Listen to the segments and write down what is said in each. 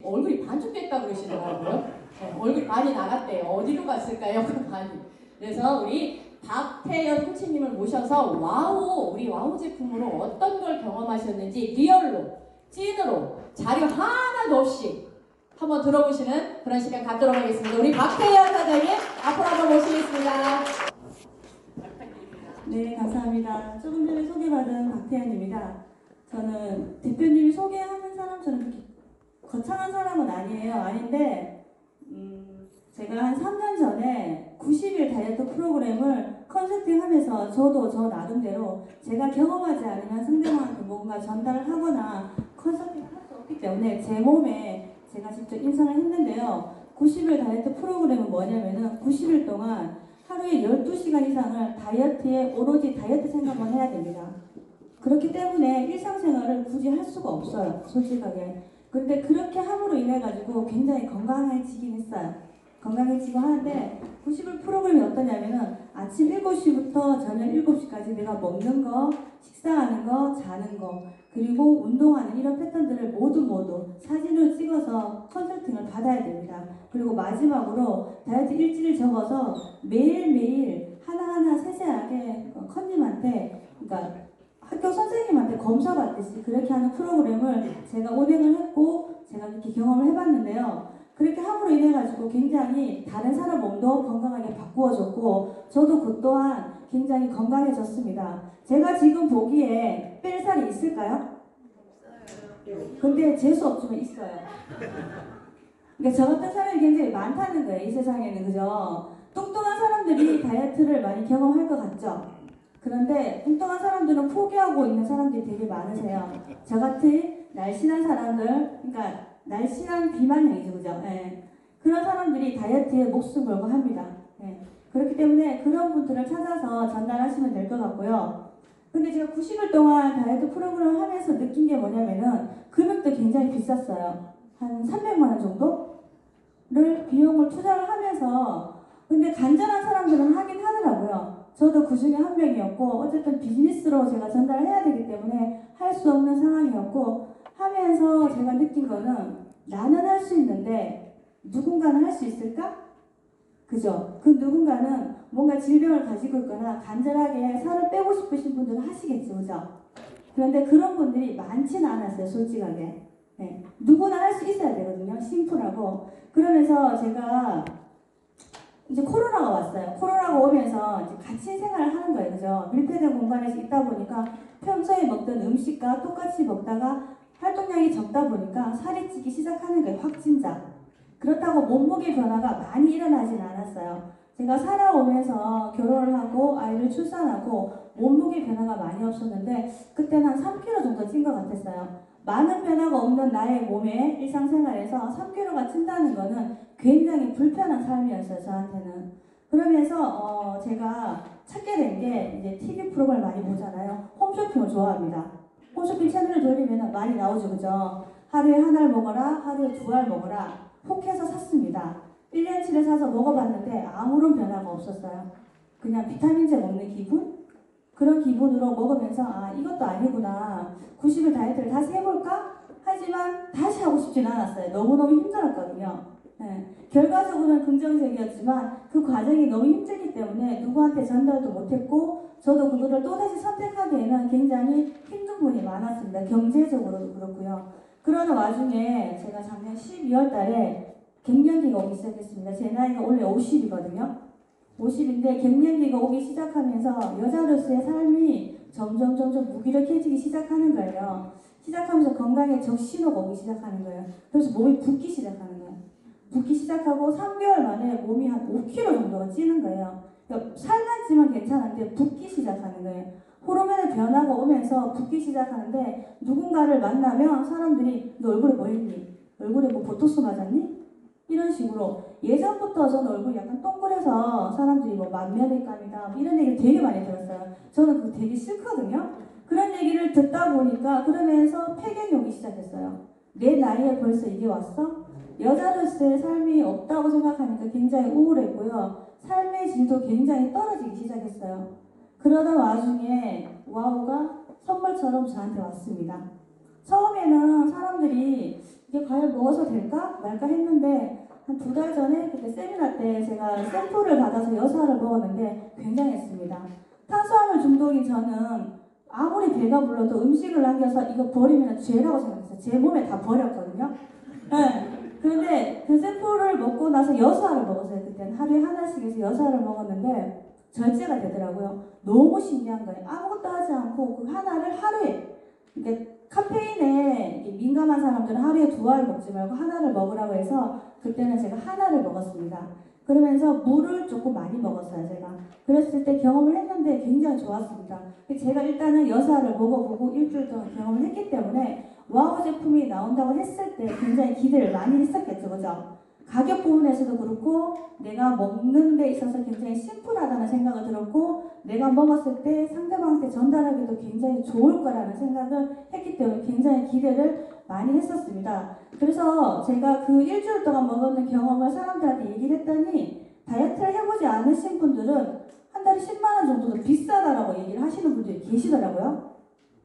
얼굴이 반쪽됐다 그러시더라고요. 네, 얼굴이 많이 나갔대요. 어디로 갔을까요? 많이. 그래서 우리 박태연 코치님을 모셔서 와우, 우리 와우 제품으로 어떤 걸 경험하셨는지 리얼로, 찐으로 자료 하나도 없이 한번 들어보시는 그런 시간 갖도록 하겠습니다. 우리 박태연 사장님 앞으로 한번 모시겠습니다. 네, 감사합니다. 조금 전에 소개받은 박태연입니다. 저는 대표님이 소개하는 사람처럼 그렇게 거창한 사람은 아니에요. 아닌데 제가 한 3년 전에 90일 다이어트 프로그램을 컨설팅하면서 저도 저 나름대로 제가 경험하지 않으면 상대방한테 뭔가 전달을 하거나 컨설팅을 할 수 없기 때문에 제 몸에 제가 직접 임상을 했는데요. 90일 다이어트 프로그램은 뭐냐면은 90일 동안 하루에 12시간 이상을 다이어트에 오로지 다이어트 생각만 해야 됩니다. 그렇기 때문에 일상생활을 굳이 할 수가 없어요. 솔직하게. 그런데 그렇게 함으로 인해 가지고 굉장히 건강해지긴 했어요. 건강해지고 하는데 90일 프로그램이 어떠냐면은 아침 7시부터 저녁 7시까지 내가 먹는 거, 식사하는 거, 자는 거, 그리고 운동하는 이런 패턴들을 모두 사진을 찍어서 컨설팅을 받아야 됩니다. 그리고 마지막으로 다이어트 일지를 적어서 매일매일 하나하나 세세하게 컨님한테, 그러니까 학교 선생님한테 검사받듯이 그렇게 하는 프로그램을 제가 운행을 했고 제가 그렇게 경험을 해봤는데요. 그렇게 함으로 인해 가지고 굉장히 다른 사람 몸도 건강하게 바꾸어졌고 저도 그 또한 굉장히 건강해졌습니다. 제가 지금 보기에 뺄 살이 있을까요? 근데 재수 없지만 있어요. 그러니까 저 같은 사람이 굉장히 많다는 거예요. 이 세상에는. 그죠? 뚱뚱한 사람들이 다이어트를 많이 경험할 것 같죠? 그런데 뚱뚱한 사람들은 포기하고 있는 사람들이 되게 많으세요. 저 같은 날씬한 사람들, 그러니까 날씬한 비만형이죠, 그죠? 네. 그런 사람들이 다이어트에 목숨 걸고 합니다. 네. 그렇기 때문에 그런 분들을 찾아서 전달하시면 될 것 같고요. 근데 제가 90일 동안 다이어트 프로그램을 하면서 느낀 게 뭐냐면은 금액도 굉장히 비쌌어요. 한 300만 원 정도를 비용을 투자를 하면서 근데 간절한 사람들은 하긴 하더라고요. 저도 그 중에 한 명이었고 어쨌든 비즈니스로 제가 전달을 해야 되기 때문에 할 수 없는 상황이었고 하면서 제가 느낀 거는 나는 할 수 있는데 누군가는 할 수 있을까? 그죠? 그 누군가는 뭔가 질병을 가지고 있거나 간절하게 살을 빼고 싶으신 분들은 하시겠죠, 그죠? 그런데 그런 분들이 많지는 않았어요, 솔직하게. 네. 누구나 할 수 있어야 되거든요, 심플하고. 그러면서 제가 이제 코로나가 왔어요. 코로나가 오면서 이제 같이 생활을 하는 거예요, 그죠? 밀폐된 공간에서 있다 보니까 평소에 먹던 음식과 똑같이 먹다가 활동량이 적다 보니까 살이 찌기 시작하는 거예요, 확진자. 그렇다고 몸무게 변화가 많이 일어나진 않았어요. 제가 살아오면서 결혼을 하고 아이를 출산하고 몸무게 변화가 많이 없었는데 그때는 한 3kg 정도 찐 것 같았어요. 많은 변화가 없는 나의 몸에 일상생활에서 3kg가 찐다는 거는 굉장히 불편한 삶이었어요, 저한테는. 그러면서 제가 찾게 된 게 이제 TV 프로그램을 많이 보잖아요. 홈쇼핑을 좋아합니다. 홈쇼핑 채널을 돌리면 많이 나오죠, 그죠? 하루에 한 알 먹어라, 하루에 두 알 먹어라. 혹해서 샀습니다. 1년치를 사서 먹어봤는데 아무런 변화가 없었어요. 그냥 비타민제 먹는 기분? 그런 기분으로 먹으면서 아 이것도 아니구나. 90일 다이어트를 다시 해볼까? 하지만 다시 하고 싶진 않았어요. 너무너무 힘들었거든요. 네. 결과적으로는 긍정적이었지만 그 과정이 너무 힘들기 때문에 누구한테 전달도 못했고 저도 그거를 또다시 선택하기에는 굉장히 힘든 부분이 많았습니다. 경제적으로도 그렇고요. 그러는 와중에 제가 작년 12월 달에 갱년기가 오기 시작했습니다. 제 나이가 원래 50이거든요. 50인데 갱년기가 오기 시작하면서 여자로서의 삶이 점점 무기력해지기 시작하는 거예요. 시작하면서 건강에 적신호가 오기 시작하는 거예요. 그래서 몸이 붓기 시작하는 거예요. 붓기 시작하고 3개월 만에 몸이 한 5kg 정도가 찌는 거예요. 그러니까 살만 찌면 괜찮은데 붓기 시작하는 거예요. 호르몬의 변화가 오면서 붓기 시작하는데 누군가를 만나면 사람들이 너 얼굴에 뭐 했니? 얼굴에 뭐 보톡스 맞았니? 이런 식으로 예전부터 저는 얼굴이 약간 동그래서 사람들이 뭐 만면일감이다 뭐 이런 얘기를 되게 많이 들었어요. 저는 그거 되게 싫거든요. 그런 얘기를 듣다 보니까 그러면서 폐경이 오기 시작했어요. 내 나이에 벌써 이게 왔어? 여자로서의 삶이 없다고 생각하니까 굉장히 우울했고요. 삶의 질도 굉장히 떨어지기 시작했어요. 그러던 와중에 와우가 선물처럼 저한테 왔습니다. 처음에는 사람들이 이게 과연 먹어서 될까 말까 했는데 한 2달 전에 그때 세미나 때 제가 샘플을 받아서 여사를 먹었는데 굉장했습니다. 탄수화물 중독인 저는 아무리 배가 불러도 음식을 남겨서 이거 버리면 죄라고 생각했어요. 제 몸에 다 버렸거든요. 네. 그런데 그 샘플을 먹고 나서 여사를 먹었어요. 그때는 하루에 하나씩 해서 여사를 먹었는데 절제가 되더라고요. 너무 신기한 거예요. 아무것도 하지 않고 그 하나를 하루에, 그러니까 카페인에 민감한 사람들은 하루에 2알을 먹지 말고 하나를 먹으라고 해서 그때는 제가 하나를 먹었습니다. 그러면서 물을 조금 많이 먹었어요, 제가. 그랬을 때 경험을 했는데 굉장히 좋았습니다. 제가 일단은 여사를 먹어보고 일주일 동안 경험을 했기 때문에 와우 제품이 나온다고 했을 때 굉장히 기대를 많이 했었겠죠, 그죠? 가격 부분에서도 그렇고 내가 먹는 데 있어서 굉장히 심플하다는 생각을 들었고 내가 먹었을 때 상대방한테 전달하기도 굉장히 좋을 거라는 생각을 했기 때문에 굉장히 기대를 많이 했었습니다. 그래서 제가 그 일주일 동안 먹었는 경험을 사람들한테 얘기를 했더니 다이어트를 해보지 않으신 분들은 한 달에 10만 원 정도도 비싸다라고 얘기를 하시는 분들이 계시더라고요.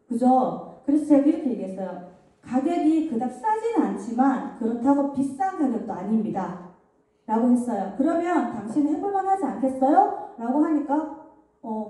그죠? 그래서 제가 이렇게 얘기했어요. 가격이 그닥 싸지는 않지만 그렇다고 비싼 가격도 아닙니다. 라고 했어요. 그러면 당신은 해볼만 하지 않겠어요? 라고 하니까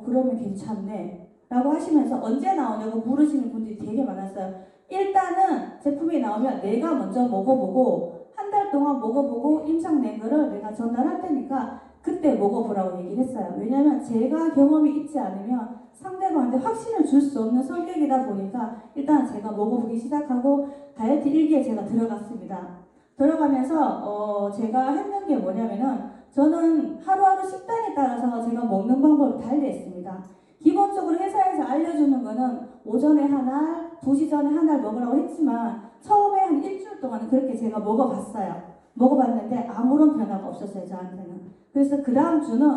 그러면 괜찮네. 라고 하시면서 언제 나오냐고 물으시는 분들이 되게 많았어요. 일단은 제품이 나오면 내가 먼저 먹어보고 한 달 동안 먹어보고 임상 낸 거를 내가 전달할 테니까 그때 먹어보라고 얘기를 했어요. 왜냐면 제가 경험이 있지 않으면 상대방한테 확신을 줄 수 없는 성격이다 보니까 일단 제가 먹어보기 시작하고 다이어트 일기에 제가 들어갔습니다. 들어가면서 제가 했는 게 뭐냐면은 저는 하루하루 식단에 따라서 제가 먹는 방법을 달리했습니다. 기본적으로 회사에서 알려주는 거는 오전에 한 알, 2시 전에 한 알 먹으라고 했지만 처음에 한 일주일 동안은 그렇게 제가 먹어봤어요. 먹어봤는데 아무런 변화가 없었어요, 저한테는. 그래서 그 다음 주는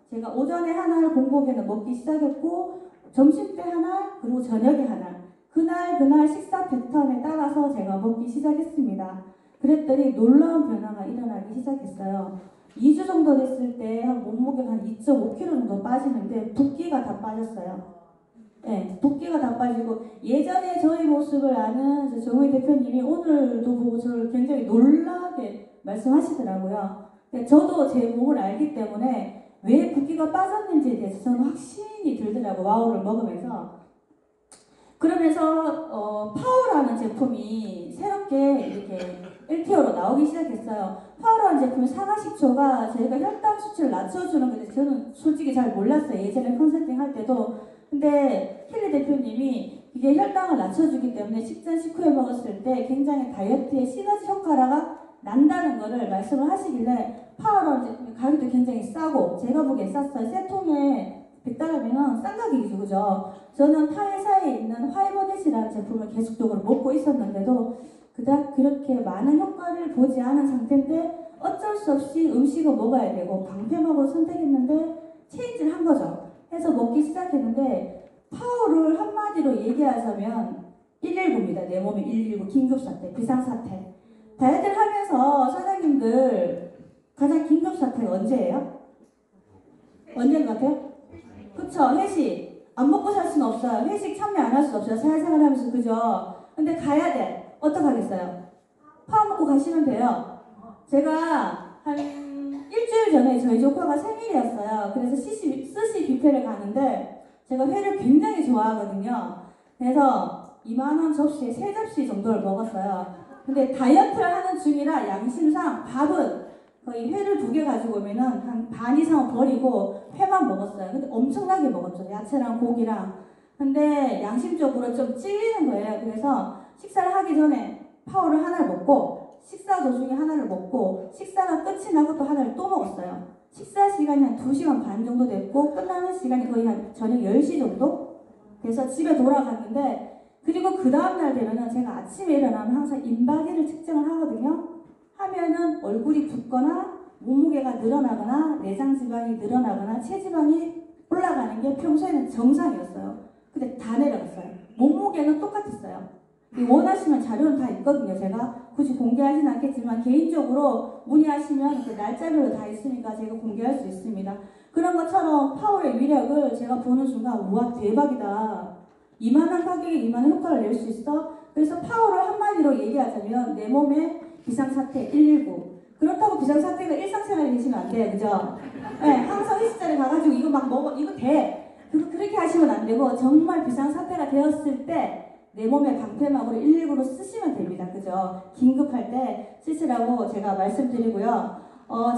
제가 오전에 한 알 공복에는 먹기 시작했고 점심 때 한 알, 그리고 저녁에 한 알. 그날 식사 패턴에 따라서 제가 먹기 시작했습니다. 그랬더니 놀라운 변화가 일어나기 시작했어요. 2주 정도 됐을 때 한 몸무게가 한 2.5kg 정도 빠지는데 붓기가 다 빠졌어요. 네, 붓기가 다 빠지고 예전에 저희 모습을 아는 정의 대표님이 오늘도 보고 저를 굉장히 놀라게 말씀하시더라고요. 저도 제 몸을 알기 때문에 왜 붓기가 빠졌는지에 대해서 저는 확신이 들더라고요. 와우를 먹으면서. 그러면서 파워라는 제품이 새롭게 이렇게 1티어로 나오기 시작했어요. 파워라는 제품의 상하식초가 저희가 혈당 수치를 낮춰주는 건데 저는 솔직히 잘 몰랐어요. 예전에 컨설팅 할 때도. 근데 켈리 대표님이 이게 혈당을 낮춰주기 때문에 식전 식후에 먹었을 때 굉장히 다이어트에 시너지 효과가 난다는 거를 말씀을 하시길래 파워라는 제품의 가격도 굉장히 싸고 제가 보기엔 쌌어요. 세 통에 100달러면 싼 가격이죠, 그죠? 저는 타 회사에 있는 화이버넷이라는 제품을 계속적으로 먹고 있었는데도 그닥 그렇게 많은 효과를 보지 않은 상태인데 어쩔 수 없이 음식을 먹어야 되고 방패막으로 선택했는데 체인지를 한 거죠. 해서 먹기 시작했는데 파워를 한마디로 얘기하자면 119입니다. 내 몸에 119 긴급사태, 비상사태. 다이어트를 하면서 사장님들 가장 긴급사태가 언제예요? 언제인 것 같아요? 그쵸? 회식. 안 먹고 살 수는 없어요. 회식 참여 안 할 수 없어요. 사회생활 하면서, 그죠? 근데 가야 돼. 어떡하겠어요? 파워 먹고 가시면 돼요. 제가 한 일주일 전에 저희 조카가 생일이었어요. 그래서 스시 뷔페를 가는데 제가 회를 굉장히 좋아하거든요. 그래서 2만원 접시에 3접시 정도를 먹었어요. 근데 다이어트를 하는 중이라 양심상 밥은 거의 회를 2개 가지고 오면은 한 반 이상은 버리고 회만 먹었어요. 근데 엄청나게 먹었죠. 야채랑 고기랑. 근데 양심적으로 좀 찔리는 거예요. 그래서 식사를 하기 전에 파워를 하나를 먹고 식사 도중에 하나를 먹고 식사가 끝이 나고 또 하나를 또 먹었어요. 식사 시간이 한 2시간 반 정도 됐고 끝나는 시간이 거의 한 저녁 10시 정도? 그래서 집에 돌아갔는데 그리고 그 다음날 되면은 제가 아침에 일어나면 항상 인바디를 측정을 하거든요. 하면은 얼굴이 붓거나 몸무게가 늘어나거나 내장 지방이 늘어나거나 체지방이 올라가는 게 평소에는 정상이었어요. 근데 다 내려갔어요. 몸무게는 똑같았어요. 원하시면 자료는 다 있거든요. 제가 굳이 공개하지는 않겠지만 개인적으로 문의하시면 그 날짜별로 다 있으니까 제가 공개할 수 있습니다. 그런 것처럼 파워의 위력을 제가 보는 순간 우와 대박이다. 이만한 가격에 이만한 효과를 낼 수 있어? 그래서 파워를 한마디로 얘기하자면 내 몸에 비상사태 119. 그렇다고 비상사태가 일상생활이 되시면 안 돼요. 그죠? 네, 항상 회식자리 가가지고 이거 막 먹어. 이거 돼. 그렇게 하시면 안 되고 정말 비상사태가 되었을 때 내 몸에 방패막으로 119로 쓰시면 됩니다. 그죠? 긴급할 때 쓰시라고 제가 말씀드리고요.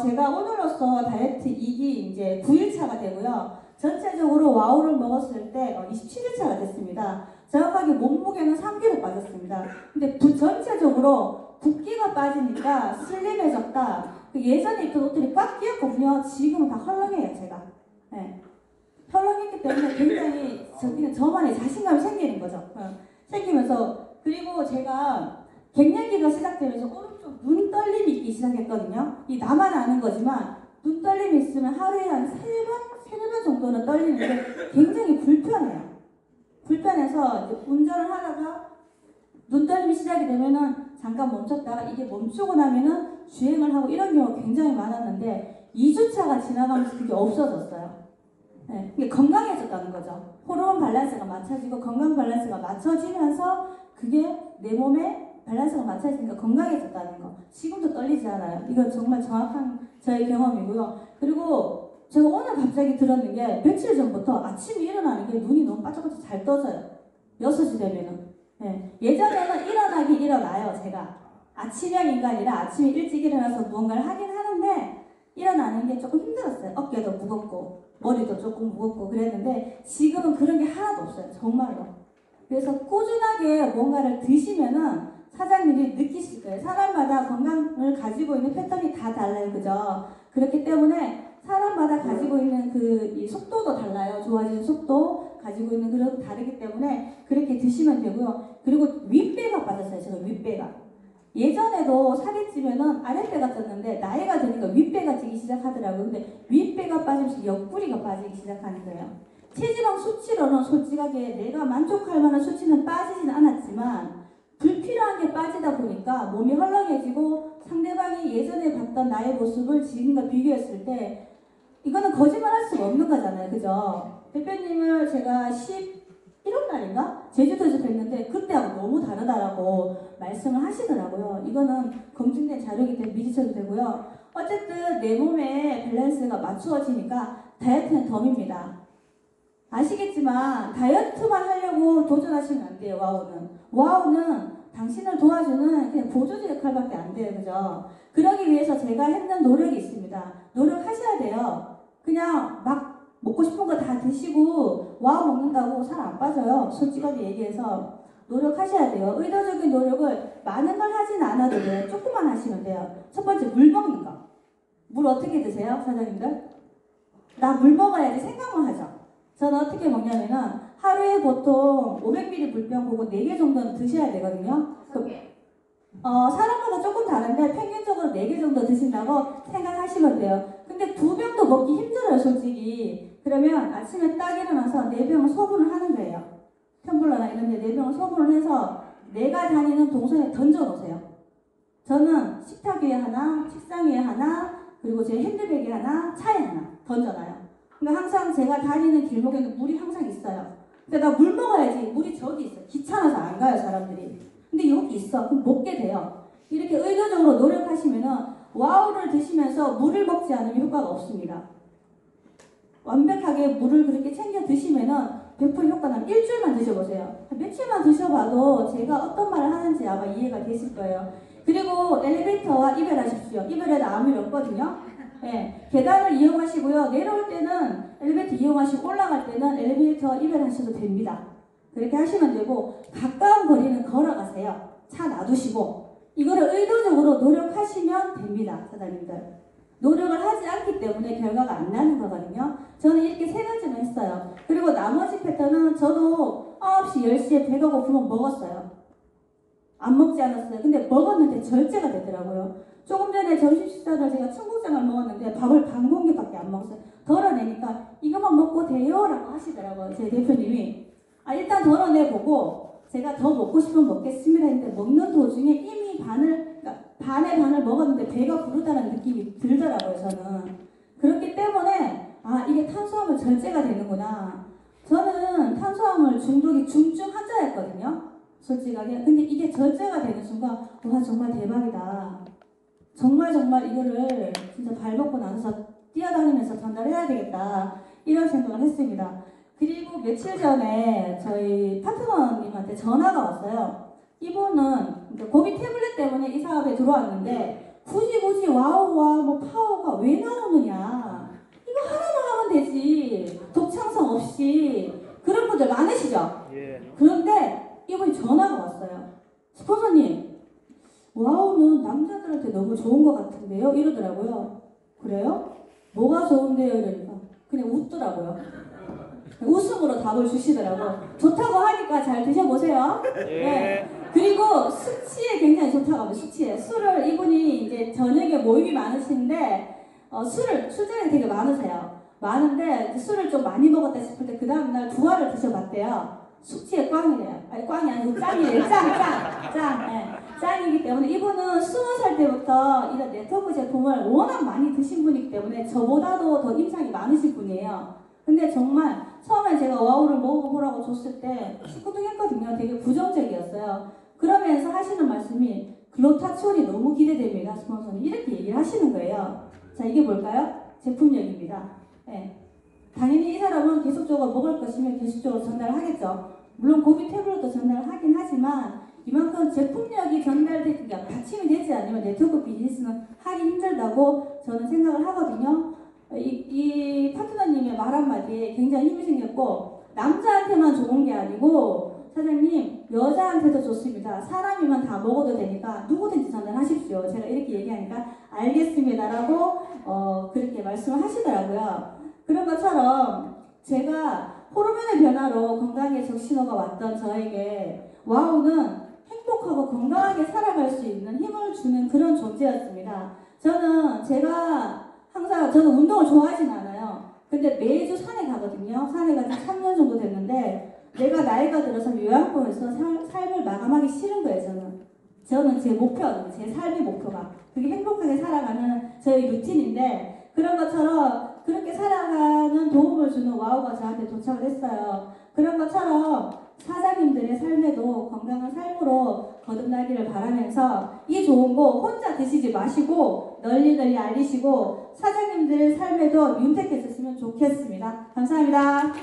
제가 오늘로써 다이어트 2기 이제 9일차가 되고요. 전체적으로 와우를 먹었을 때 27일차가 됐습니다. 정확하게 몸무게는 3kg 빠졌습니다. 근데 전체적으로 붓기가 빠지니까 슬림해졌다. 예전에 입던 옷들이 꽉 끼었거든요. 지금은 다 헐렁해요, 제가. 네. 헐렁했기 때문에 굉장히 그냥 저만의 자신감이 생기는 거죠. 생기면서 그리고 제가 갱년기가 시작되면서 오른쪽 눈 떨림이 있기 시작했거든요. 이 나만 아는 거지만 눈 떨림이 있으면 하루에 한 3번 정도는 떨리는데 굉장히 불편해요. 불편해서 이제 운전을 하다가 눈 떨림이 시작이 되면은 잠깐 멈췄다가 이게 멈추고 나면은 주행을 하고 이런 경우가 굉장히 많았는데 2주차가 지나가면서 그게 없어졌어요. 네, 이게 건강해졌다는 거죠. 호르몬 밸런스가 맞춰지고 건강 밸런스가 맞춰지면서 그게 내 몸에 밸런스가 맞춰지니까 건강해졌다는 거. 지금도 떨리지 않아요. 이건 정말 정확한 저의 경험이고요. 그리고 제가 오늘 갑자기 들었는 게 며칠 전부터 아침에 일어나는 게 눈이 너무 바짝바짝 잘 떠져요. 6시 되면은. 네, 예전에는 일어나긴 일어나요. 제가 아침형 인간이라 아침에 일찍 일어나서 무언가를 하긴 하는데 일어나는 게 조금 힘들었어요. 어깨도 무겁고 머리도 조금 무겁고 그랬는데 지금은 그런 게 하나도 없어요. 정말로. 그래서 꾸준하게 뭔가를 드시면은 사장님이 느끼실 거예요. 사람마다 건강을 가지고 있는 패턴이 다 달라요. 그죠? 그렇기 때문에 사람마다 가지고 있는 이 속도도 달라요. 좋아지는 속도 가지고 있는 그런 다르기 때문에 그렇게 드시면 되고요. 그리고 윗배가 빠졌어요. 제가 윗배가. 예전에도 살이 찌면은 아랫배가 쪘는데 나이가 드니까 윗배가 찌기 시작하더라고요. 근데 윗배가 빠지면서 옆구리가 빠지기 시작하는 거예요. 체지방 수치로는 솔직하게 내가 만족할 만한 수치는 빠지진 않았지만 불필요한 게 빠지다 보니까 몸이 헐렁해지고 상대방이 예전에 봤던 나의 모습을 지금과 비교했을 때 이거는 거짓말할 수가 없는 거잖아요. 그죠? 대표님을 제가 11월 날인가? 제주도에서 뵀는데 그때하고 너무 다르다라고 말씀을 하시더라고요. 이거는 검증된 자료이기 때문에 믿으셔도 되고요. 어쨌든 내 몸의 밸런스가 맞추어지니까 다이어트는 덤입니다. 아시겠지만 다이어트만 하려고 도전하시면 안 돼요. 와우는 당신을 도와주는 그냥 보조제 역할밖에 안 돼요. 그죠? 그러기 위해서 제가 했는 노력이 있습니다. 노력하셔야 돼요. 그냥 막 먹고 싶은 거 다 드시고 와우 먹는다고 살 안 빠져요. 솔직하게 얘기해서 노력하셔야 돼요. 의도적인 노력을 많은 걸 하진 않아도 돼요. 조금만 하시면 돼요. 첫 번째 물 먹는 거. 물 어떻게 드세요? 사장님들? 나 물 먹어야지 생각만 하죠. 저는 어떻게 먹냐면은 하루에 보통 500ml 물병 보고 4개 정도는 드셔야 되거든요. 사람마다 조금 다른데 평균적으로 4개 정도 드신다고 생각하시면 돼요. 근데 2병도 먹기 힘들어요, 솔직히. 그러면 아침에 딱 일어나서 4병을 소분을 하는 거예요. 텀블러나 이런 데 4병을 소분을 해서 내가 다니는 동선에 던져 놓으세요. 저는 식탁 위에 하나, 책상 위에 하나, 그리고 제 핸드백에 하나, 차에 하나 던져놔요. 그러니까 항상 제가 다니는 길목에는 물이 항상 있어요. 근데 나 물 먹어야지. 물이 저기 있어. 귀찮아서 안 가요, 사람들이. 근데 여기 있어. 그럼 먹게 돼요. 이렇게 의도적으로 노력하시면은 와우를 드시면서 물을 먹지 않으면 효과가 없습니다. 완벽하게 물을 그렇게 챙겨 드시면은 100% 효과 나면 일주일만 드셔보세요. 며칠만 드셔봐도 제가 어떤 말을 하는지 아마 이해가 되실 거예요. 그리고 엘리베이터와 이별하십시오. 이별에도 아무 일 없거든요. 네, 계단을 이용하시고요. 내려올 때는 엘리베이터 이용하시고 올라갈 때는 엘리베이터 이별하셔도 됩니다. 그렇게 하시면 되고 가까운 거리는 걸어가세요. 차 놔두시고 이거를 의도적으로 노력하시면 됩니다. 사장님들. 노력을 하지 않기 때문에 결과가 안 나는 거거든요. 저는 이렇게 3가지만 했어요. 그리고 나머지 패턴은 저도 9시, 10시에 배가 고프면 먹었어요. 안 먹지 않았어요. 근데 먹었는데 절제가 되더라고요. 조금 전에 점심 식사를 제가 청국장을 먹었는데 밥을 반 공기밖에 안 먹었어요. 덜어내니까 이것만 먹고 돼요? 라고 하시더라고요. 제 대표님이. 일단 덜어내보고 제가 더 먹고 싶으면 먹겠습니다 했는데 먹는 도중에 이미 그러니까 반의 반을 먹었는데 배가 부르다는 느낌이 들더라고요. 저는. 그렇기 때문에 이게 탄수화물 절제가 되는구나. 저는 탄수화물 중독이 중증 환자였거든요. 솔직하게. 근데 이게 절제가 되는 순간 와 정말 대박이다. 정말 이거를 진짜 발벗고 나서서 뛰어다니면서 전달해야 되겠다. 이런 생각을 했습니다. 그리고 며칠 전에 저희 파트너님한테 전화가 왔어요. 이분은 고비 태블릿 때문에 이 사업에 들어왔는데 굳이 와우와 뭐 파워가 왜 나오느냐. 이거 하나만 하면 되지. 독창성 없이. 그런 분들 많으시죠? 예. 그런데 이분이 전화가 왔어요. 스폰서님, 와우는 남자들한테 너무 좋은 것 같은데요? 이러더라고요. 그래요? 뭐가 좋은데요? 이러니까 그냥 웃더라고요. 웃음으로 답을 주시더라고요. 좋다고 하니까 잘 드셔보세요. 네. 그리고 수치에 굉장히 좋다고 합니다. 수치에. 술을 이분이 이제 저녁에 모임이 많으신데 술자리 되게 많으세요. 많은데 술을 좀 많이 먹었다 싶을 때 그 다음날 2알을 드셔봤대요. 숙취에 꽝이래요. 아니 꽝이 아니고 짱이래요. 짱. 네. 짱이기 때문에 이분은 20살 때부터 이런 네트워크 제품을 워낙 많이 드신 분이기 때문에 저보다도 더 임상이 많으신 분이에요. 근데 정말 처음에 제가 와우를 먹어보라고 줬을 때 시큰둥했거든요. 되게 부정적이었어요. 그러면서 하시는 말씀이 글로타치온이 너무 기대됩니다. 스폰서님 이렇게 얘기를 하시는 거예요. 자, 이게 뭘까요? 제품력입니다. 네. 당연히 이 사람은 계속적으로 먹을 것이면 계속적으로 전달하겠죠. 물론 고비 태블릿도 전달하긴 하지만 이만큼 제품력이 전달되니까 받침이 되지 않으면 네트워크 비즈니스는 하기 힘들다고 저는 생각을 하거든요. 이 파트너님의 말 한마디에 굉장히 힘이 생겼고 남자한테만 좋은 게 아니고 사장님 여자한테도 좋습니다. 사람이면 다 먹어도 되니까 누구든지 전달하십시오. 제가 이렇게 얘기하니까 알겠습니다라고 그렇게 말씀을 하시더라고요. 그런 것처럼 제가 호르몬의 변화로 건강에 적신호가 왔던 저에게 와우는 행복하고 건강하게 살아갈 수 있는 힘을 주는 그런 존재였습니다. 저는 운동을 좋아하진 않아요. 근데 매주 산에 가거든요. 산에 가서 3년 정도 됐는데 내가 나이가 들어서 요양병에서 삶을 마감하기 싫은 거예요. 저는 제 목표거든요. 제 삶의 목표가. 그게 행복하게 살아가는 저의 루틴인데 그런 것처럼 그렇게 살아가는 도움을 주는 와우가 저한테 도착을 했어요. 그런 것처럼 사장님들의 삶에도 건강한 삶으로 거듭나기를 바라면서 이 좋은 거 혼자 드시지 마시고 널리 알리시고 사장님들의 삶에도 윤택했었으면 좋겠습니다. 감사합니다.